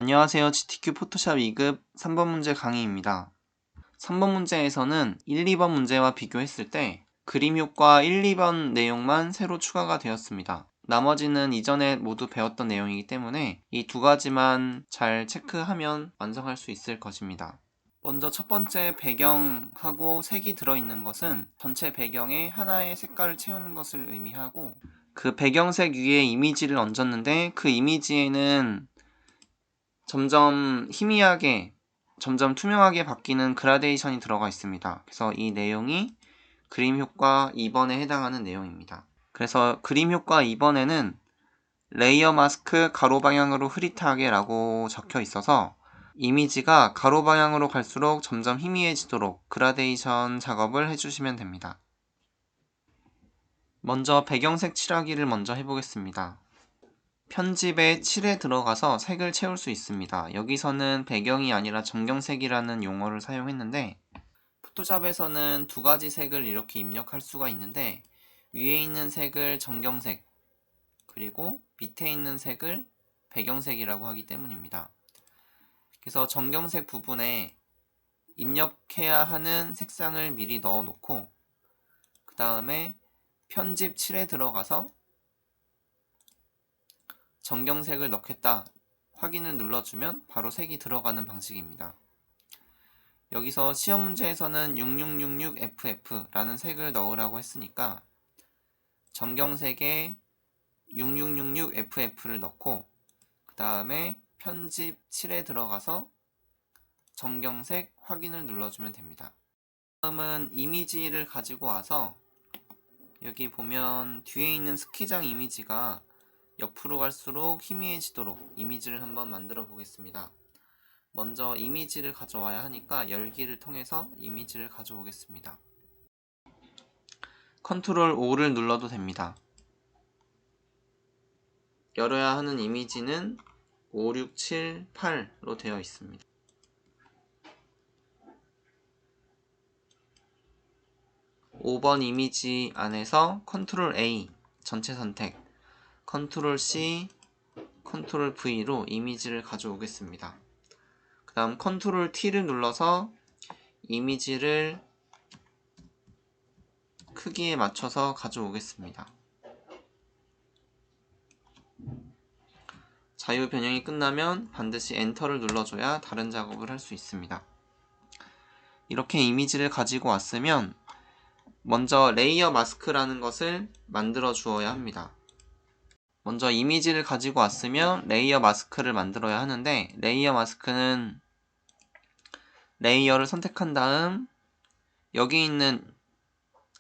안녕하세요. GTQ 포토샵 2급 3번 문제 강의입니다. 3번 문제에서는 1, 2번 문제와 비교했을 때 그림 효과 1, 2번 내용만 새로 추가가 되었습니다. 나머지는 이전에 모두 배웠던 내용이기 때문에 이 두 가지만 잘 체크하면 완성할 수 있을 것입니다. 먼저 첫 번째 배경하고 색이 들어있는 것은 전체 배경에 하나의 색깔을 채우는 것을 의미하고, 그 배경색 위에 이미지를 얹었는데 그 이미지에는 점점 희미하게, 점점 투명하게 바뀌는 그라데이션이 들어가 있습니다. 그래서 이 내용이 그림 효과 2번에 해당하는 내용입니다. 그래서 그림 효과 2번에는 레이어 마스크 가로 방향으로 흐릿하게 라고 적혀 있어서 이미지가 가로 방향으로 갈수록 점점 희미해지도록 그라데이션 작업을 해주시면 됩니다. 먼저 배경색 칠하기를 먼저 해보겠습니다. 편집에 칠에 들어가서 색을 채울 수 있습니다. 여기서는 배경이 아니라 정경색이라는 용어를 사용했는데, 포토샵에서는 두 가지 색을 이렇게 입력할 수가 있는데, 위에 있는 색을 정경색, 그리고 밑에 있는 색을 배경색이라고 하기 때문입니다. 그래서 정경색 부분에 입력해야 하는 색상을 미리 넣어 놓고, 그 다음에 편집 칠에 들어가서 정경색을 넣겠다 확인을 눌러주면 바로 색이 들어가는 방식입니다. 여기서 시험 문제에서는 6666FF라는 색을 넣으라고 했으니까 정경색에 6666FF를 넣고, 그 다음에 편집 칠에 들어가서 정경색 확인을 눌러주면 됩니다. 다음은 이미지를 가지고 와서 여기 보면 뒤에 있는 스키장 이미지가 옆으로 갈수록 희미해지도록 이미지를 한번 만들어 보겠습니다. 먼저 이미지를 가져와야 하니까 열기를 통해서 이미지를 가져오겠습니다. 컨트롤 O를 눌러도 됩니다. 열어야 하는 이미지는 5, 6, 7, 8로 되어 있습니다. (5번) 이미지 안에서 컨트롤 A 전체 선택, 컨트롤 C, 컨트롤 V로 이미지를 가져오겠습니다. 그 다음 컨트롤 T를 눌러서 이미지를 크기에 맞춰서 가져오겠습니다. 자유 변형이 끝나면 반드시 엔터를 눌러줘야 다른 작업을 할 수 있습니다. 이렇게 이미지를 가지고 왔으면 먼저 레이어 마스크라는 것을 만들어 주어야 합니다. 먼저 이미지를 가지고 왔으면 레이어 마스크를 만들어야 하는데, 레이어 마스크는 레이어를 선택한 다음 여기 있는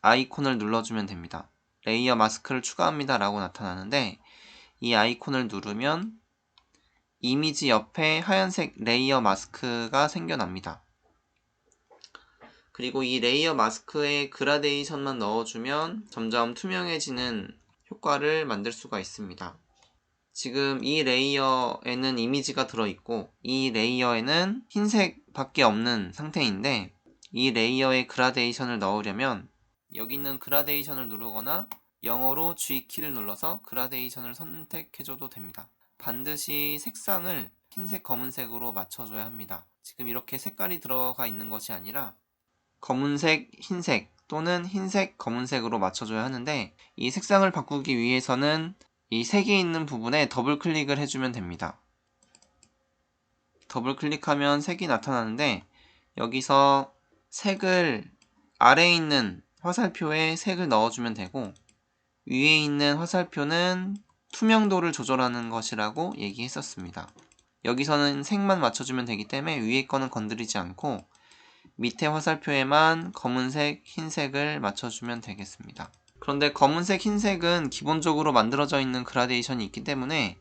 아이콘을 눌러주면 됩니다. 레이어 마스크를 추가합니다 라고 나타나는데, 이 아이콘을 누르면 이미지 옆에 하얀색 레이어 마스크가 생겨납니다. 그리고 이 레이어 마스크에 그라데이션만 넣어주면 점점 투명해지는 효과를 만들 수가 있습니다. 지금 이 레이어에는 이미지가 들어있고 이 레이어에는 흰색 밖에 없는 상태인데, 이 레이어에 그라데이션을 넣으려면 여기 있는 그라데이션을 누르거나 영어로 G키를 눌러서 그라데이션을 선택해줘도 됩니다. 반드시 색상을 흰색, 검은색으로 맞춰줘야 합니다. 지금 이렇게 색깔이 들어가 있는 것이 아니라 검은색, 흰색 또는 흰색, 검은색으로 맞춰줘야 하는데, 이 색상을 바꾸기 위해서는 이 색이 있는 부분에 더블 클릭을 해주면 됩니다. 더블 클릭하면 색이 나타나는데, 여기서 색을 아래에 있는 화살표에 색을 넣어주면 되고, 위에 있는 화살표는 투명도를 조절하는 것이라고 얘기했었습니다. 여기서는 색만 맞춰주면 되기 때문에 위에 거는 건드리지 않고 밑에 화살표에만 검은색, 흰색을 맞춰주면 되겠습니다. 그런데 검은색, 흰색은 기본적으로 만들어져 있는 그라데이션이 있기 때문에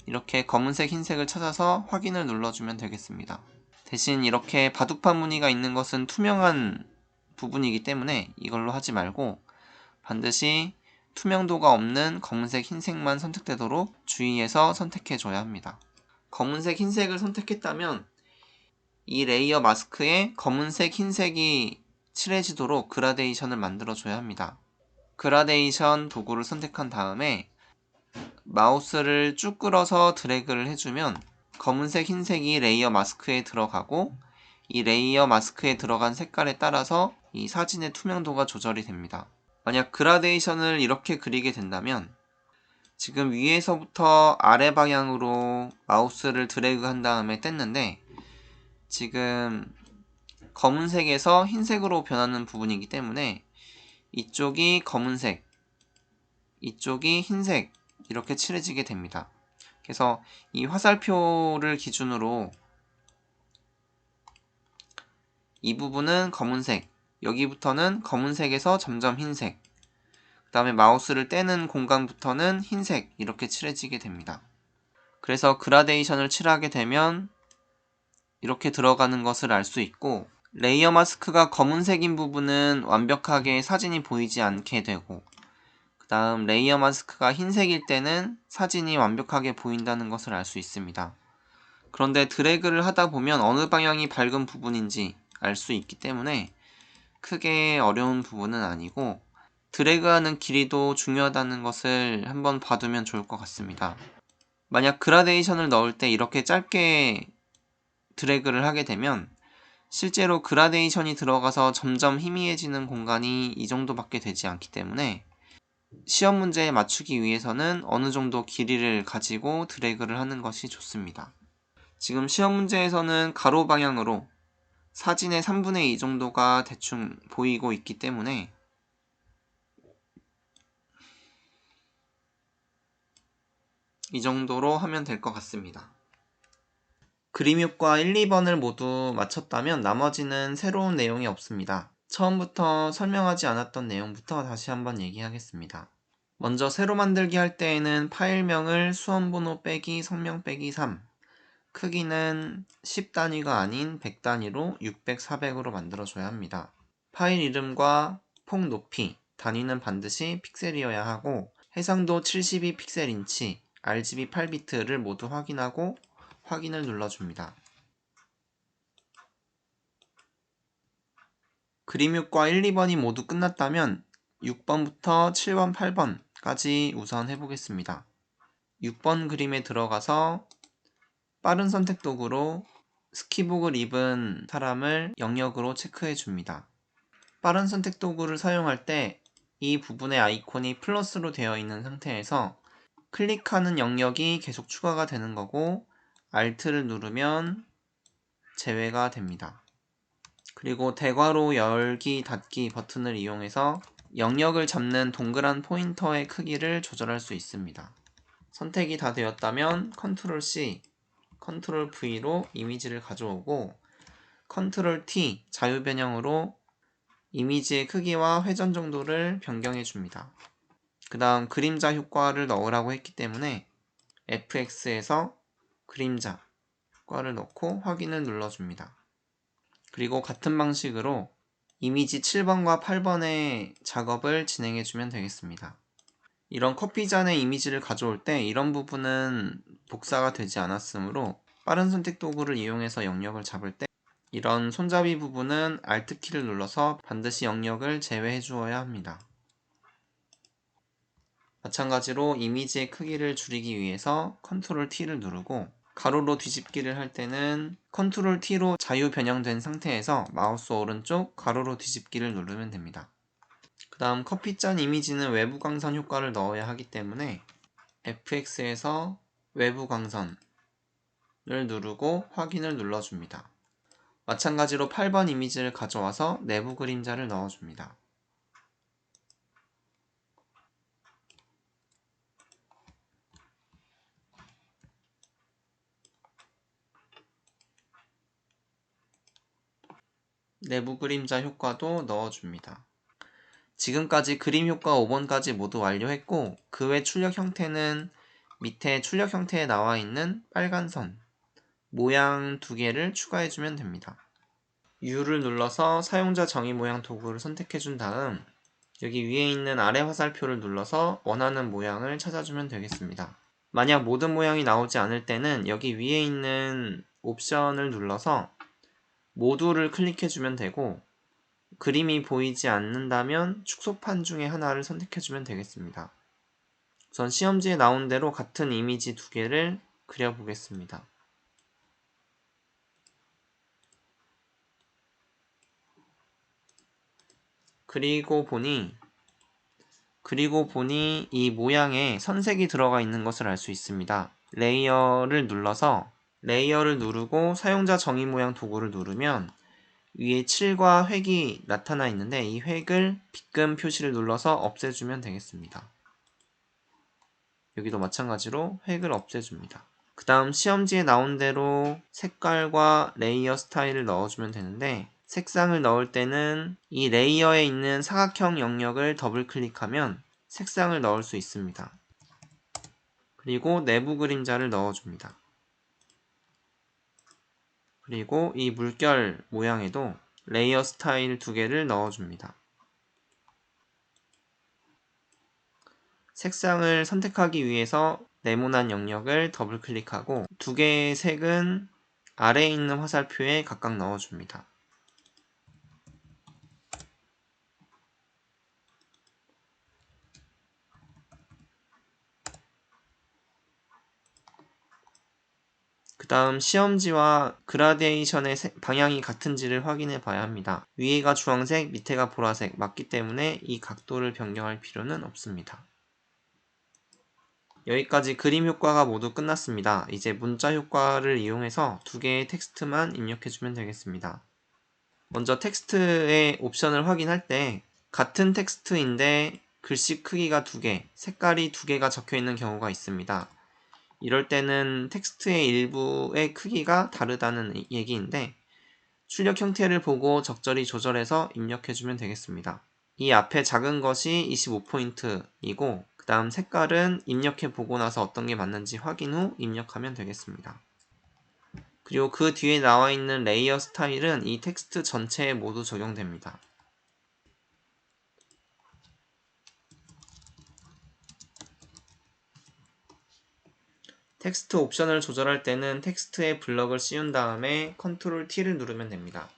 이렇게 검은색, 흰색을 찾아서 확인을 눌러주면 되겠습니다. 대신 이렇게 바둑판 무늬가 있는 것은 투명한 부분이기 때문에 이걸로 하지 말고 반드시 투명도가 없는 검은색, 흰색만 선택되도록 주의해서 선택해줘야 합니다. 검은색, 흰색을 선택했다면 이 레이어 마스크에 검은색, 흰색이 칠해지도록 그라데이션을 만들어줘야 합니다. 그라데이션 도구를 선택한 다음에 마우스를 쭉 끌어서 드래그를 해주면 검은색, 흰색이 레이어 마스크에 들어가고 이 레이어 마스크에 들어간 색깔에 따라서 이 사진의 투명도가 조절이 됩니다. 만약 그라데이션을 이렇게 그리게 된다면 지금 위에서부터 아래 방향으로 마우스를 드래그 한 다음에 뗐는데 지금 검은색에서 흰색으로 변하는 부분이기 때문에 이쪽이 검은색, 이쪽이 흰색 이렇게 칠해지게 됩니다. 그래서 이 화살표를 기준으로 이 부분은 검은색, 여기부터는 검은색에서 점점 흰색, 그 다음에 마우스를 떼는 공간부터는 흰색 이렇게 칠해지게 됩니다. 그래서 그라데이션을 칠하게 되면 이렇게 들어가는 것을 알 수 있고 레이어 마스크가 검은색인 부분은 완벽하게 사진이 보이지 않게 되고 그 다음 레이어 마스크가 흰색일 때는 사진이 완벽하게 보인다는 것을 알 수 있습니다. 그런데 드래그를 하다 보면 어느 방향이 밝은 부분인지 알 수 있기 때문에 크게 어려운 부분은 아니고 드래그하는 길이도 중요하다는 것을 한번 봐두면 좋을 것 같습니다. 만약 그라데이션을 넣을 때 이렇게 짧게 드래그를 하게 되면 실제로 그라데이션이 들어가서 점점 희미해지는 공간이 이 정도밖에 되지 않기 때문에 시험 문제에 맞추기 위해서는 어느 정도 길이를 가지고 드래그를 하는 것이 좋습니다. 지금 시험 문제에서는 가로 방향으로 사진의 3분의 2 정도가 대충 보이고 있기 때문에 이 정도로 하면 될 것 같습니다. 그림 효과 1, 2번을 모두 마쳤다면 나머지는 새로운 내용이 없습니다. 처음부터 설명하지 않았던 내용부터 다시 한번 얘기하겠습니다. 먼저 새로 만들기 할 때에는 파일명을 수험번호 빼기 성명 빼기 3, 크기는 10단위가 아닌 100단위로 600, 400으로 만들어줘야 합니다. 파일 이름과 폭 높이, 단위는 반드시 픽셀이어야 하고 해상도 72픽셀인치, RGB 8비트를 모두 확인하고 확인을 눌러줍니다. 그림 효과 1, 2번이 모두 끝났다면 6번부터 7번, 8번까지 우선 해보겠습니다. 6번 그림에 들어가서 빠른 선택 도구로 스키복을 입은 사람을 영역으로 체크해 줍니다. 빠른 선택 도구를 사용할 때 이 부분의 아이콘이 플러스로 되어 있는 상태에서 클릭하는 영역이 계속 추가가 되는 거고 Alt를 누르면 제외가 됩니다. 그리고 대괄호 열기 닫기 버튼을 이용해서 영역을 잡는 동그란 포인터의 크기를 조절할 수 있습니다. 선택이 다 되었다면 Ctrl C, Ctrl V로 이미지를 가져오고 Ctrl T 자유 변형으로 이미지의 크기와 회전 정도를 변경해 줍니다. 그 다음 그림자 효과를 넣으라고 했기 때문에 FX에서 그림자 효과를 넣고 확인을 눌러줍니다. 그리고 같은 방식으로 이미지 7번과 8번의 작업을 진행해 주면 되겠습니다. 이런 커피잔의 이미지를 가져올 때 이런 부분은 복사가 되지 않았으므로 빠른 선택 도구를 이용해서 영역을 잡을 때 이런 손잡이 부분은 Alt키를 눌러서 반드시 영역을 제외해 주어야 합니다. 마찬가지로 이미지의 크기를 줄이기 위해서 Ctrl T를 누르고 가로로 뒤집기를 할 때는 Ctrl T로 자유 변형된 상태에서 마우스 오른쪽 가로로 뒤집기를 누르면 됩니다. 그 다음 커피잔 이미지는 외부 광선 효과를 넣어야 하기 때문에 FX에서 외부 광선을 누르고 확인을 눌러줍니다. 마찬가지로 8번 이미지를 가져와서 내부 그림자를 넣어줍니다. 내부 그림자 효과도 넣어줍니다. 지금까지 그림 효과 5번까지 모두 완료했고 그 외 출력 형태는 밑에 출력 형태에 나와 있는 빨간 선 모양 2개를 추가해주면 됩니다. U를 눌러서 사용자 정의 모양 도구를 선택해 준 다음 여기 위에 있는 아래 화살표를 눌러서 원하는 모양을 찾아주면 되겠습니다. 만약 모든 모양이 나오지 않을 때는 여기 위에 있는 옵션을 눌러서 모두를 클릭해 주면 되고 그림이 보이지 않는다면 축소판 중에 하나를 선택해 주면 되겠습니다. 우선 시험지에 나온 대로 같은 이미지 2개를 그려보겠습니다. 그리고 보니 이 모양에 선색이 들어가 있는 것을 알 수 있습니다. 레이어를 누르고 사용자 정의 모양 도구를 누르면 위에 7과 획이 나타나 있는데 이 획을 빗금 표시를 눌러서 없애주면 되겠습니다. 여기도 마찬가지로 획을 없애줍니다. 그 다음 시험지에 나온 대로 색깔과 레이어 스타일을 넣어주면 되는데 색상을 넣을 때는 이 레이어에 있는 사각형 영역을 더블 클릭하면 색상을 넣을 수 있습니다. 그리고 내부 그림자를 넣어줍니다. 그리고 이 물결 모양에도 레이어 스타일 2개를 넣어줍니다. 색상을 선택하기 위해서 네모난 영역을 더블 클릭하고 2개의 색은 아래에 있는 화살표에 각각 넣어줍니다. 그 다음 시험지와 그라데이션의 방향이 같은지를 확인해 봐야 합니다. 위에가 주황색, 밑에가 보라색 맞기 때문에 이 각도를 변경할 필요는 없습니다. 여기까지 그림 효과가 모두 끝났습니다. 이제 문자 효과를 이용해서 2개의 텍스트만 입력해주면 되겠습니다. 먼저 텍스트의 옵션을 확인할 때 같은 텍스트인데 글씨 크기가 2개, 색깔이 2개가 적혀있는 경우가 있습니다. 이럴 때는 텍스트의 일부의 크기가 다르다는 얘기인데 출력 형태를 보고 적절히 조절해서 입력해주면 되겠습니다. 이 앞에 작은 것이 25포인트이고 그 다음 색깔은 입력해보고 나서 어떤 게 맞는지 확인 후 입력하면 되겠습니다. 그리고 그 뒤에 나와 있는 레이어 스타일은 이 텍스트 전체에 모두 적용됩니다. 텍스트 옵션을 조절할 때는 텍스트에 블럭을 씌운 다음에 컨트롤 T를 누르면 됩니다.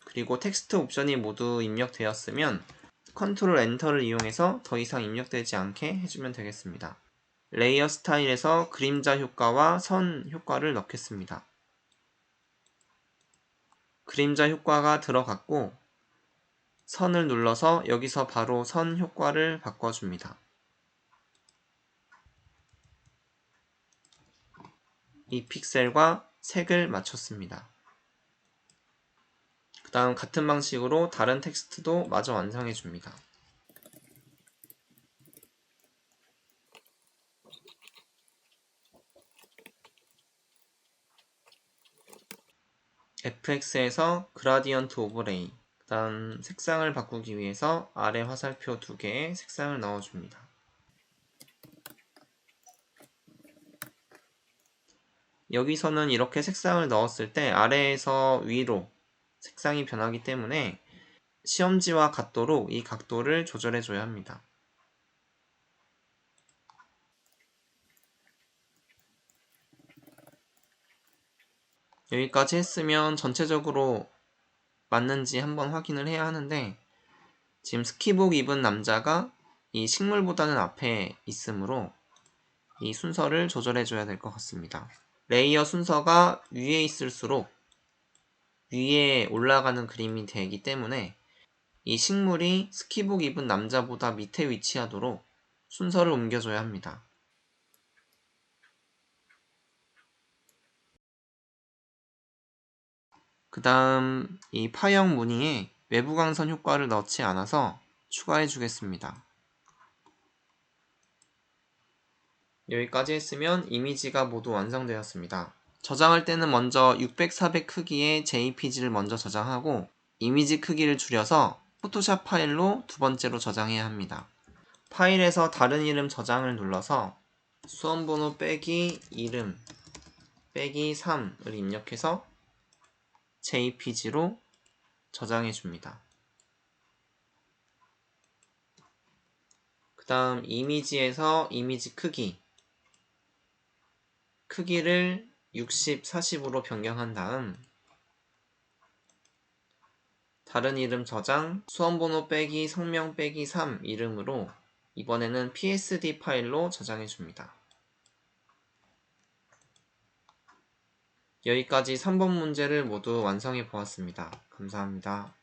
그리고 텍스트 옵션이 모두 입력되었으면 컨트롤 엔터를 이용해서 더 이상 입력되지 않게 해주면 되겠습니다. 레이어 스타일에서 그림자 효과와 선 효과를 넣겠습니다. 그림자 효과가 들어갔고 선을 눌러서 여기서 바로 선 효과를 바꿔줍니다. 이 픽셀과 색을 맞췄습니다. 그 다음 같은 방식으로 다른 텍스트도 마저 완성해줍니다. fx에서 그라디언트 오버레이 그 다음 색상을 바꾸기 위해서 아래 화살표 2개의 색상을 넣어줍니다. 여기서는 이렇게 색상을 넣었을 때 아래에서 위로 색상이 변하기 때문에 시험지와 같도록 이 각도를 조절해 줘야 합니다. 여기까지 했으면 전체적으로 맞는지 한번 확인을 해야 하는데 지금 스키복 입은 남자가 이 식물보다는 앞에 있으므로 이 순서를 조절해 줘야 될 것 같습니다. 레이어 순서가 위에 있을수록 위에 올라가는 그림이 되기 때문에 이 식물이 스키복 입은 남자보다 밑에 위치하도록 순서를 옮겨줘야 합니다. 그 다음 이 파형 무늬에 외부 광선 효과를 넣지 않아서 추가해 주겠습니다. 여기까지 했으면 이미지가 모두 완성되었습니다. 저장할 때는 먼저 600, 400 크기의 JPG를 먼저 저장하고 이미지 크기를 줄여서 포토샵 파일로 두 번째로 저장해야 합니다. 파일에서 다른 이름 저장을 눌러서 수험번호 빼기 이름 빼기 3을 입력해서 JPG로 저장해 줍니다. 그 다음 이미지에서 이미지 크기를 60, 40으로 변경한 다음 다른 이름 저장, 수험번호 빼기 성명 빼기 3 이름으로 이번에는 PSD 파일로 저장해 줍니다. 여기까지 3번 문제를 모두 완성해 보았습니다. 감사합니다.